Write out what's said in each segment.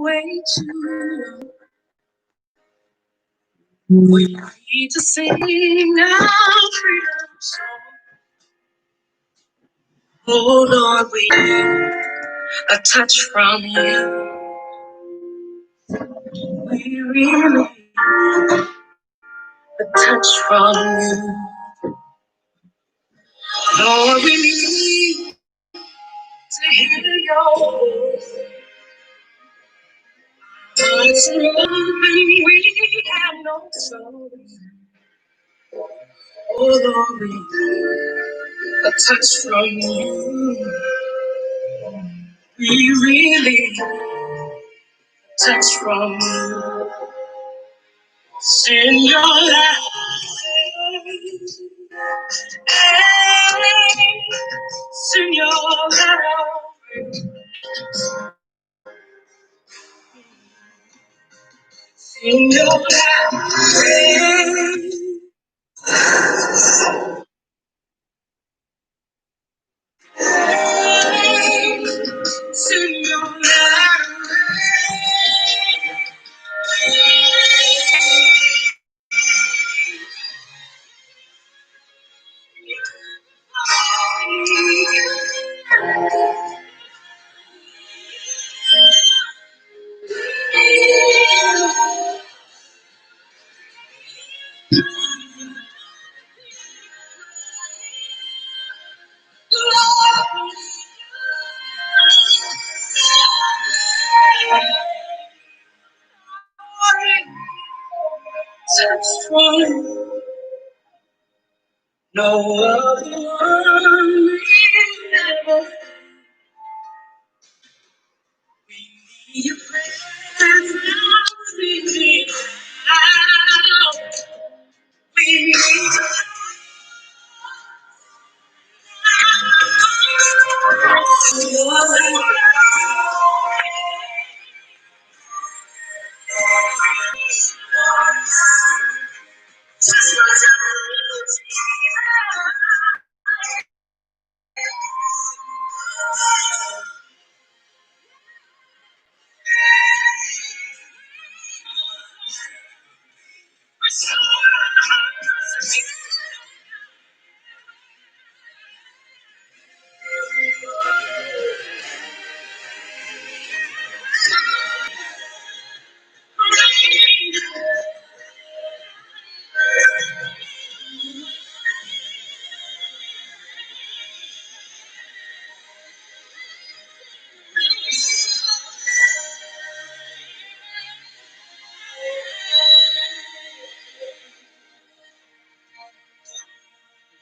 way too long. We need to sing our freedom song. Oh Lord, we need a touch from you. We really need a touch from you. Lord, we need to hear your voice. Hearts are open, we have no choice. Oh Lord, we need a touch from you. We really need a touch from you. Send your light. Send your light. Send your light. Send your touch from no other one will ever. We need your presence, we need out. We need your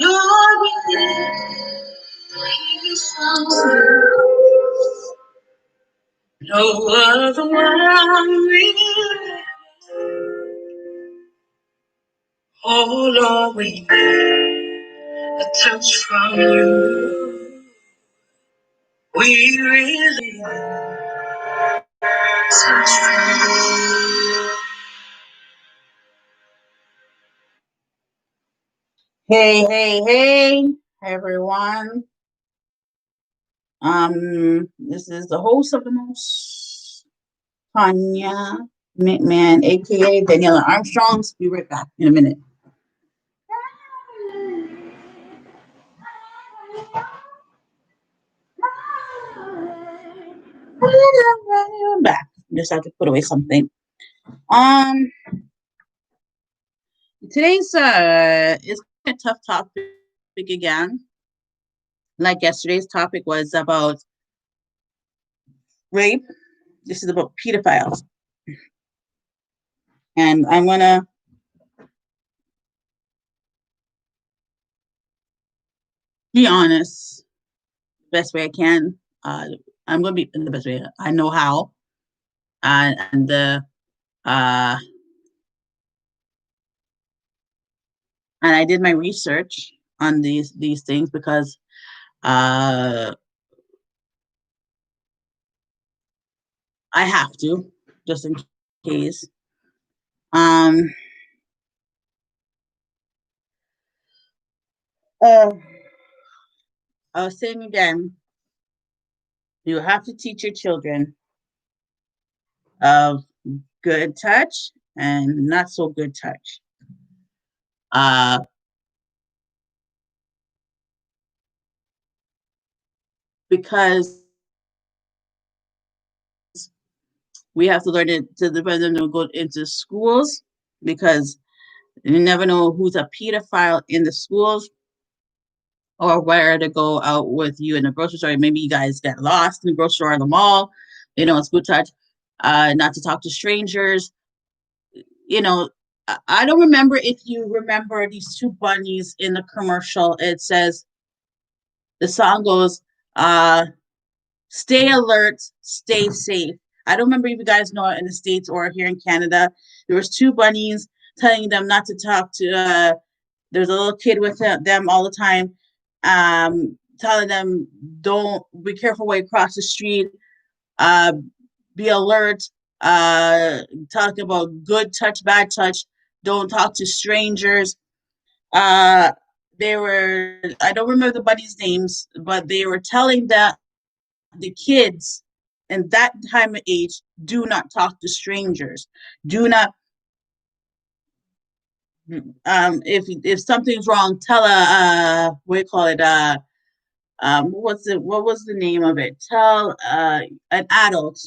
Lord, we need you. No other one will. Oh Lord, we need a touch from you. We really need a touch from you. Hey, everyone. This is the host of the most, Tonya McMahon, aka Daniela Armstrong. Be right back in a minute. I'm back. Just have to put away something. Today's is a tough topic again. Like yesterday's topic was about rape. This is about pedophiles. And I'm gonna be honest the best way I can. I'm gonna be in the best way I know how. And I did my research on these things because I have to, just in case. I was saying again, you have to teach your children of good touch and not so good touch. Because we have to learn it to depend on to go into schools, because you never know who's a pedophile in the schools or where to go out with you in the grocery store. Maybe you guys get lost in the grocery store or the mall. It's good touch not to talk to strangers. I don't remember if you remember these two bunnies in the commercial. It says, the song goes, stay alert, stay safe. I don't remember if you guys know it in the States or here in Canada. There was two bunnies telling them not to talk to, there's a little kid with them all the time, telling them, don't be careful when you cross the street, be alert, talking about good touch, bad touch, don't talk to strangers. They were, I don't remember the bunnies' names, but they were telling that the kids in that time of age, do not talk to strangers. Do not, if something's wrong, tell what do you call it? What was the name of it? Tell an adult.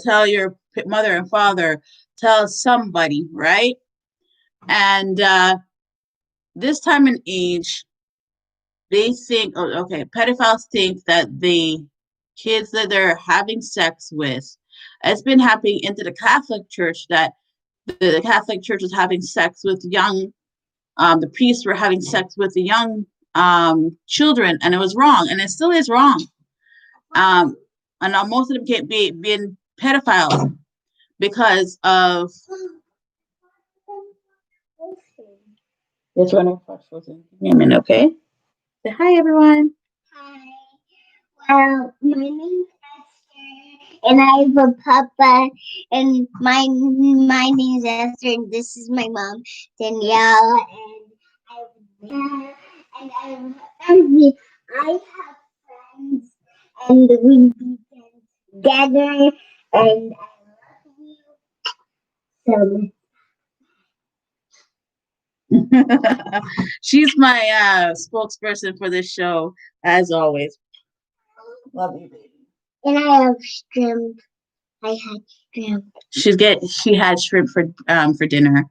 Tell your mother and father. Tell somebody, right? And this time and age, they think, okay, pedophiles think that the kids that they're having sex with, it's been happening into the Catholic Church, that the Catholic Church is having sex with young, the priests were having sex with the young children, and it was wrong, and it still is wrong. And most of them can't be being pedophiles because of. It's running frozen. Give me a minute, okay? Say hi, everyone. Hi. Well, my name's Esther, and I have a papa, and my name's Esther, and this is my mom, Danielle, and I have a dad, and I have family. I have friends, and we be together, and I love you so She's my spokesperson for this show, as always. Love you, baby. And I have shrimp. I had shrimp. She had shrimp for dinner.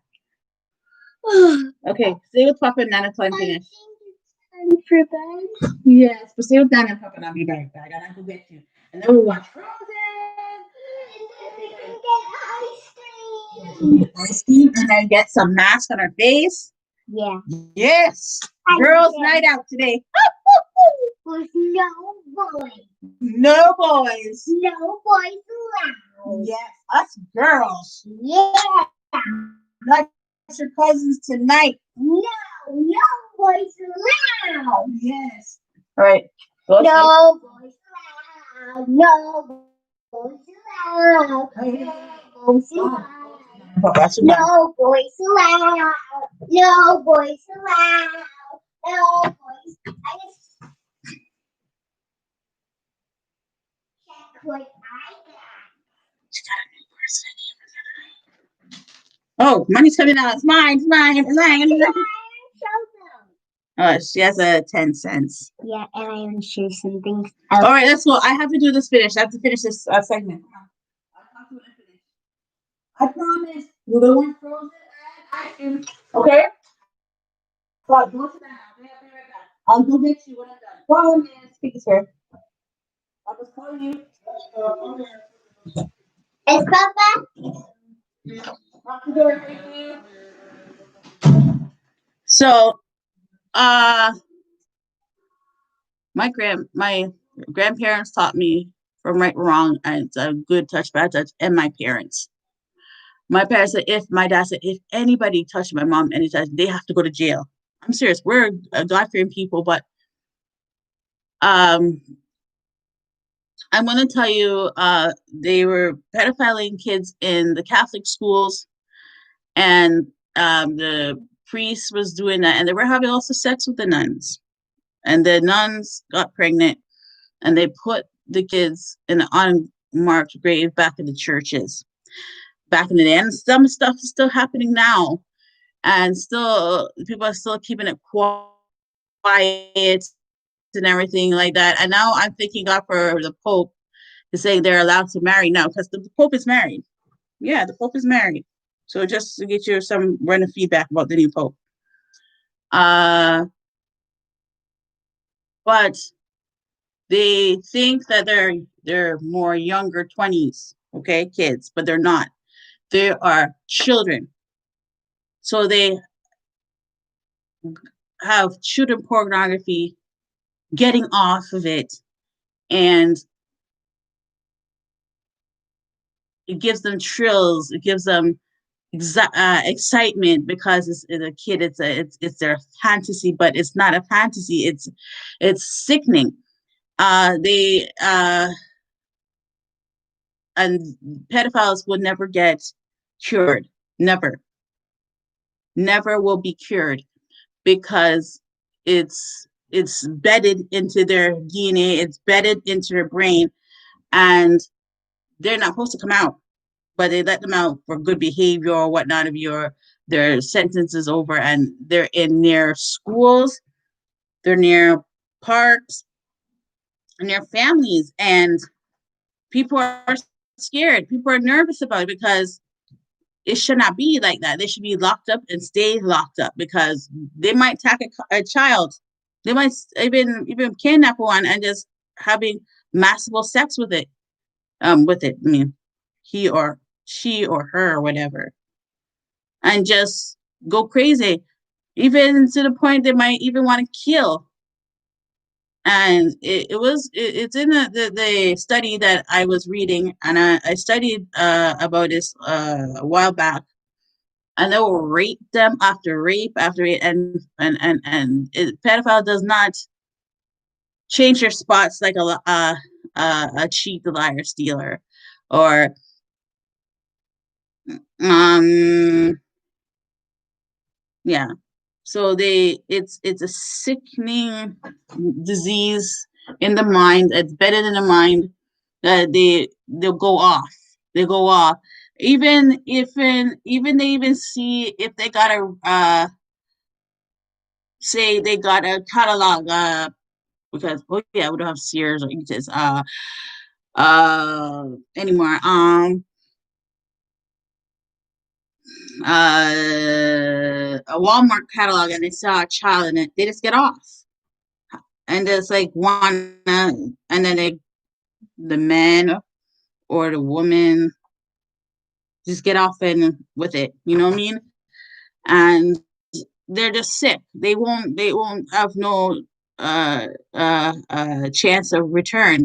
Okay, stay with Papa and Nana till I'm finished. I think it's time for bed. Yes, but stay with Nana and Papa and I'll be right back. And I'll go get you. And then we'll watch Frozen. And then we can get Ice cream and then get some mask on our face. Yeah. Yes. Girls' night out today. With no boys. No boys. No boys allowed. Yes, us girls. Yeah. Not your cousins tonight. No boys allowed. Yes. All right. No boys allowed. No boys allowed. No boys allowed. No boys allowed. No boys allowed. No boys. I just check what I got. She got a new person. Oh, money's coming out. It's mine. It's mine. It's mine. Show them. She has a 10 cents. Yeah, and I want to share some things. All right, let's go. I have to do this finish. I have to finish this segment. I'll do it finish. I promise. We're going Frozen and ice cream. Okay? So go to that. I'll be right back. I'll go get you when I'm done. Promise. Speak this here. I'll just call you. Is Papa? So, my grandparents taught me from right, wrong, and a good touch, bad touch, and my parents. My parents said, my dad said, if anybody touched my mom anytime, they have to go to jail. I'm serious. We're God-fearing people, but I'm going to tell you, they were pedophiling kids in the Catholic schools, and the priest was doing that, and they were having also sex with the nuns, and the nuns got pregnant, and they put the kids in unmarked grave back in the churches back in the day, and some stuff is still happening now, and still people are still keeping it quiet and everything like that. And now I'm thanking God for the Pope is saying they're allowed to marry now because the Pope is married. Yeah, the Pope is married. So just to get you some random feedback about the new Pope. Uh, but they think that they're more younger 20s, okay, kids, but they're not. They are children. So they have children pornography, getting off of it, and it gives them thrills. It gives them excitement because it's a kid. It's their fantasy, but it's not a fantasy. It's sickening. They and pedophiles will never get cured. Never, never will be cured because it's bedded into their DNA. It's bedded into their brain, and they're not supposed to come out, but they let them out for good behavior or whatnot of their sentence is over, and they're in near schools, they're near parks, and near families, and people are scared. People are nervous about it because it should not be like that. They should be locked up and stay locked up because they might attack a child. They might even kidnap one and just having massive sex with it. With it. I mean, he or she or her or whatever, and just go crazy, even to the point they might even want to kill. And it's in the study that I was reading, and I studied about this a while back, and they will rape them after rape after rape, and pedophile does not change their spots like a cheat, a liar, stealer, or um yeah. So it's a sickening disease in the mind. It's better than the mind that they'll go off. They go off. Even they even see if they got a say they got a catalog because oh yeah, we don't have Sears or Eaton's anymore. A Walmart catalog and they saw a child in it, they just get off. And it's like and then the man or the woman just get off and with it, you know what I mean? And they're just sick. They won't have no chance of return.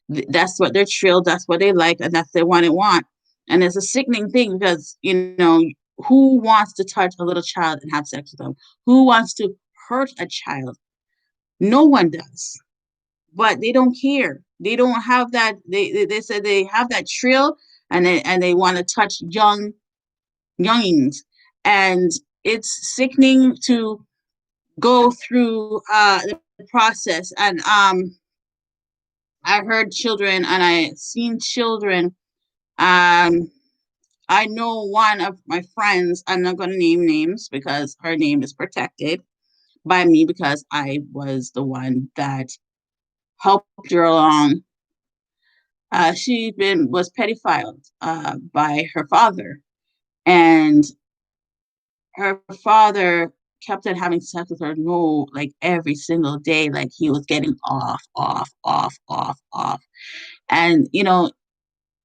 That's what they're thrilled, that's what they like, and that's they want. And it's a sickening thing because who wants to touch a little child and have sex with them? Who wants to hurt a child? No one does. But they don't care. They don't have that. They said they have that thrill, and they want to touch youngings, and it's sickening to go through the process. And I heard children, and I seen children. Um, I know one of my friends. I'm not going to name names because her name is protected by me because I was the one that helped her along. She been was pedophiled by her father, and her father kept on having sex with her, no, like every single day, like he was getting off, off, off, off, off, and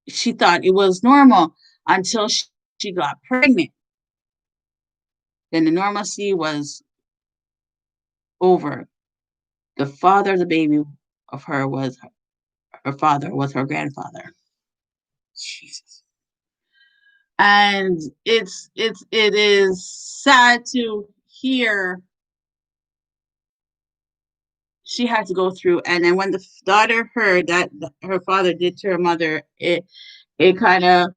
she thought it was normal until she got pregnant. Then the normalcy was over. The father of the baby of her father was her grandfather. Jesus. And it is sad to hear she had to go through. And then when the daughter heard that her father did to her mother, it kind of,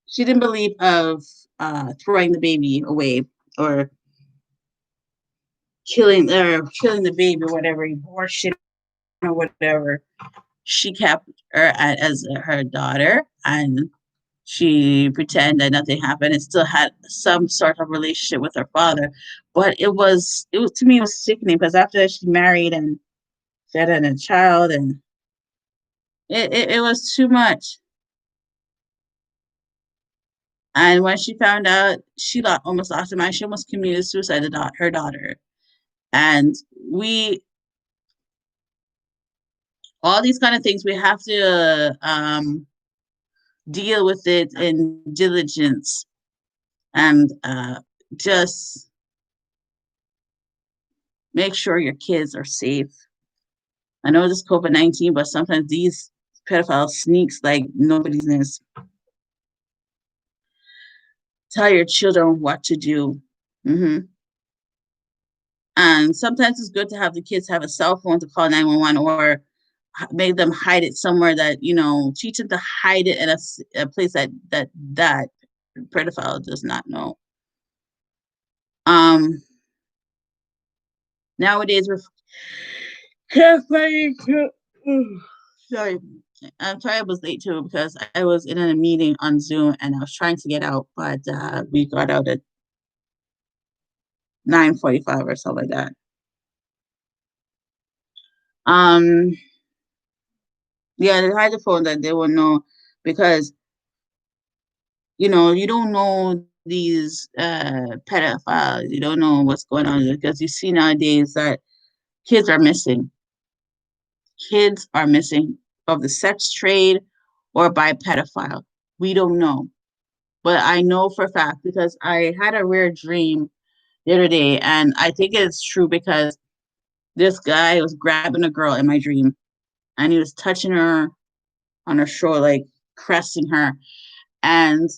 she didn't believe of throwing the baby away or killing the baby or whatever, or shit or whatever, she kept her as her daughter, and she pretended that nothing happened and still had some sort of relationship with her father. But it was to me, it was sickening because after that she married and she had a child, and it was too much. And when she found out, she almost lost her mind. She almost committed suicide, her daughter. And we, all these kind of things, we have to deal with it in diligence, and just make sure your kids are safe. I know this COVID-19, but sometimes these pedophile sneaks like nobody's business. Tell your children what to do. Hmm. And sometimes it's good to have the kids have a cell phone to call 911, or make them hide it somewhere that, teach them to hide it in a place that pedophile does not know. Um, Nowadays we're carefully. Sorry, I'm sorry I was late too because I was in a meeting on Zoom and I was trying to get out, but we got out at 9:45 or something like that. Um, yeah, they hide the phone that they will know because you don't know these pedophiles. You don't know what's going on because you see nowadays that kids are missing. Kids are missing of the sex trade or by pedophile. We don't know. But I know for a fact because I had a rare dream the other day, and I think it's true because this guy was grabbing a girl in my dream, and he was touching her on her shoulder, like caressing her. And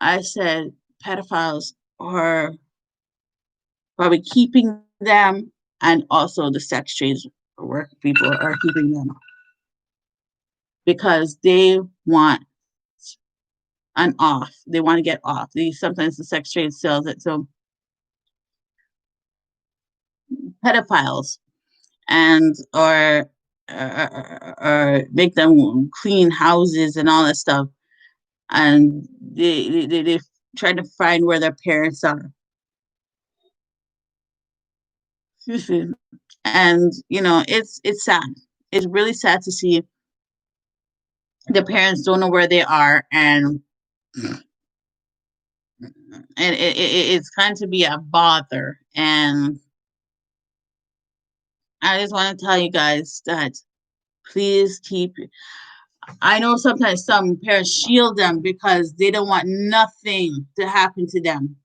I said, pedophiles are probably keeping them, and also the sex trade work people are keeping them because they want an off. They want to get off. Sometimes the sex trade sells it. So pedophiles and or make them clean houses and all that stuff, and they try to find where their parents are. And it's sad. It's really sad to see the parents don't know where they are, and it's kind to be a bother. And I just want to tell you guys that please keep. I know sometimes some parents shield them because they don't want nothing to happen to them.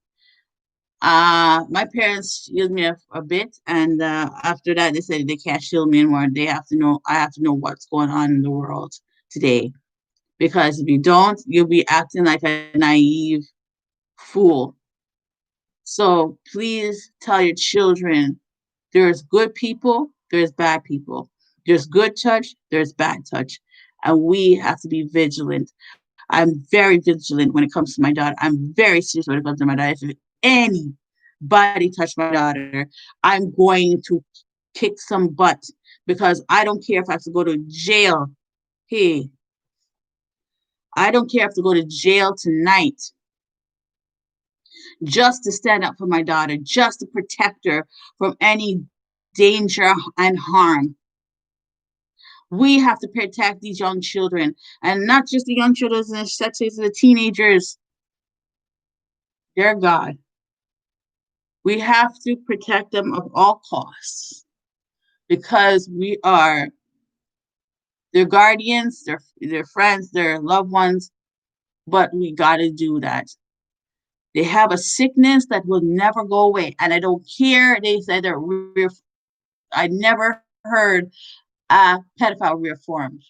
My parents shielded me a bit, and after that, they said they can't shield me anymore. They have to know. I have to know what's going on in the world today, because if you don't, you'll be acting like a naive fool. So please tell your children there's good people, there's bad people. There's good touch, there's bad touch. And we have to be vigilant. I'm very vigilant when it comes to my daughter. I'm very serious when it comes to my daughter. If anybody touch my daughter, I'm going to kick some butt because I don't care if I have to go to jail. Hey, I don't care if I have to go to jail tonight just to stand up for my daughter, just to protect her from any danger and harm. We have to protect these young children, and not just the young children in the sex age, the teenagers. Dear God, we have to protect them at all costs because we are their guardians, their friends, their loved ones. But we got to do that. They have a sickness that will never go away, and I don't care. They say they're. I never heard a pedophile reformed.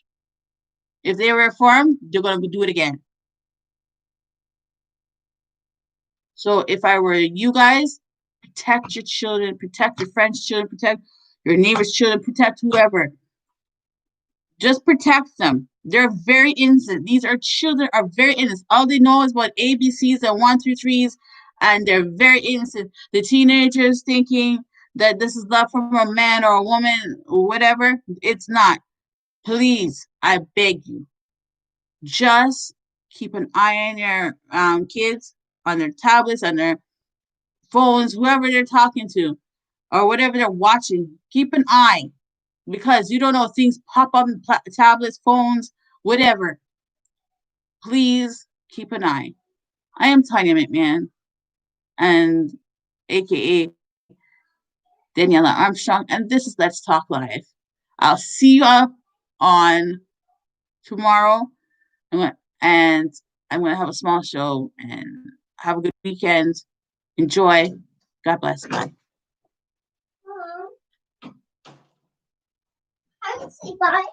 If they reform, they're going to do it again. So if I were you guys, protect your children, protect your friends' children, protect your neighbors' children, protect whoever. Just protect them. They're very innocent. These are children are very innocent. All they know is what ABCs and 1, 2, 3s, and they're very innocent. The teenagers thinking that this is love from a man or a woman or whatever. It's not. Please, I beg you, just keep an eye on your kids, on their tablets, on their phones, whoever they're talking to, or whatever they're watching. Keep an eye because you don't know things pop up in tablets, phones, whatever. Please keep an eye. I am Tanya McMahon, and AKA Daniela Armstrong, and this is Let's Talk Live. I'll see you up on tomorrow, and I'm gonna have a small show and have a good weekend. Enjoy. God bless. Bye. I would say bye.